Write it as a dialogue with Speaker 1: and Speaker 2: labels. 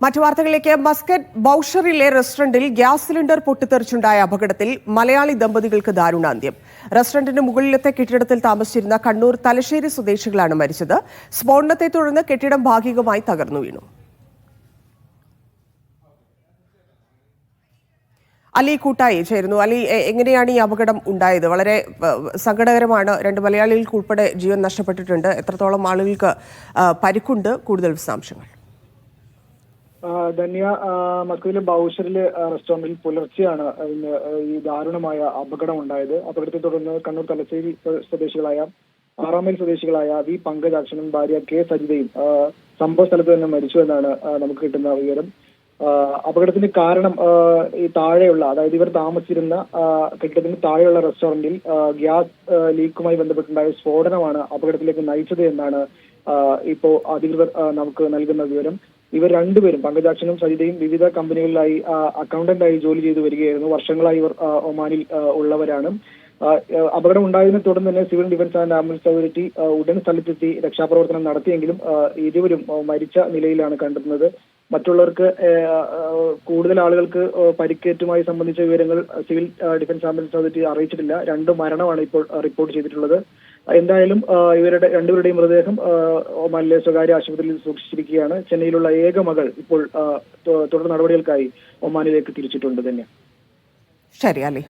Speaker 1: മറ്റു വാർത്തകളിലേക്ക്. മസ്കറ്റ് ബൌഷറിലെ റെസ്റ്റോറന്റിൽ ഗ്യാസ് സിലിണ്ടർ പൊട്ടിത്തെറിച്ചുണ്ടായ അപകടത്തിൽ മലയാളി ദമ്പതികൾക്ക് ദാരുണാന്ത്യം. റെസ്റ്റോറന്റിന് മുകളിലത്തെ കെട്ടിടത്തിൽ താമസിച്ചിരുന്ന കണ്ണൂർ തലശ്ശേരി സ്വദേശികളാണ് മരിച്ചത്. സ്ഫോടനത്തെ തുടർന്ന് കെട്ടിടം ഭാഗികമായി തകർന്നു വീണു. അലി കൂട്ടായി ചേരുന്നു. അലി, എങ്ങനെയാണ് ഈ അപകടം ഉണ്ടായത്? വളരെ സങ്കടകരമാണ്. 2 മലയാളികൾക്ക് ഉൾപ്പെടെ ജീവൻ നഷ്ടപ്പെട്ടിട്ടുണ്ട്. എത്രത്തോളം ആളുകൾക്ക് പരിക്കുണ്ട്? കൂടുതൽ വിശദാംശങ്ങൾ.
Speaker 2: ധന്യ, മസ്കറ്റിലെ ബൌഷറിലെ റെസ്റ്റോറന്റിൽ പുലർച്ചെയാണ് ഈ ദാരുണമായ അപകടം ഉണ്ടായത്. അപകടത്തെ തുടർന്ന് കണ്ണൂർ തലശ്ശേരി സ്വദേശികളായ 6 മൈൽ സ്വദേശികളായ വി പങ്കജാക്ഷനും ഭാര്യ കെ സജിതയും സംഭവ സ്ഥലത്ത് തന്നെ മരിച്ചു എന്നാണ് നമുക്ക് കിട്ടുന്ന വിവരം. അപകടത്തിന് കാരണം ഈ താഴെയുള്ള, അതായത് ഇവർ താമസിച്ചിരുന്ന കെട്ടിടത്തിന് താഴെയുള്ള റെസ്റ്റോറന്റിൽ ഗ്യാസ് ലീക്കുമായി ബന്ധപ്പെട്ടുണ്ടായ സ്ഫോടനമാണ് അപകടത്തിലേക്ക് നയിച്ചത് എന്നാണ് ഇപ്പോ അധികൃതർ നമുക്ക് നൽകുന്ന വിവരം. ഇവർ രണ്ടുപേരും, പങ്കജാക്ഷനും സജിതയും, വിവിധ കമ്പനികളിലായി അക്കൗണ്ടന്റായി ജോലി ചെയ്തു വരികയായിരുന്നു. വർഷങ്ങളായി ഇവർ ഒമാനിൽ ഉള്ളവരാണ്. അപകടം ഉണ്ടായതിനെ തുടർന്ന് തന്നെ civil defence and ambulance authority ഉടൻ സ്ഥലത്തെത്തി രക്ഷാപ്രവർത്തനം നടത്തിയെങ്കിലും ഇരുവരും മരിച്ച നിലയിലാണ് കണ്ടെത്തുന്നത്. മറ്റുള്ളവർക്ക്, കൂടുതൽ ആളുകൾക്ക് പരിക്കേറ്റുമായി സംബന്ധിച്ച വിവരങ്ങൾ സിവിൽ ഡിഫൻസ് ആംബുലൻസ് അതോറിറ്റി അറിയിച്ചിട്ടില്ല. 2 മരണമാണ് ഇപ്പോൾ റിപ്പോർട്ട് ചെയ്തിട്ടുള്ളത്. എന്തായാലും രണ്ടുപേരുടെയും മൃതദേഹം ഒമാനിലെ സ്വകാര്യ ആശുപത്രിയിൽ സൂക്ഷിച്ചിരിക്കുകയാണ്. ചെന്നൈയിലുള്ള ഏക മകൾ ഇപ്പോൾ തുടർ നടപടികൾക്കായി ഒമാനിലേക്ക് തിരിച്ചിട്ടുണ്ട് തന്നെ.
Speaker 1: ശരി അലി.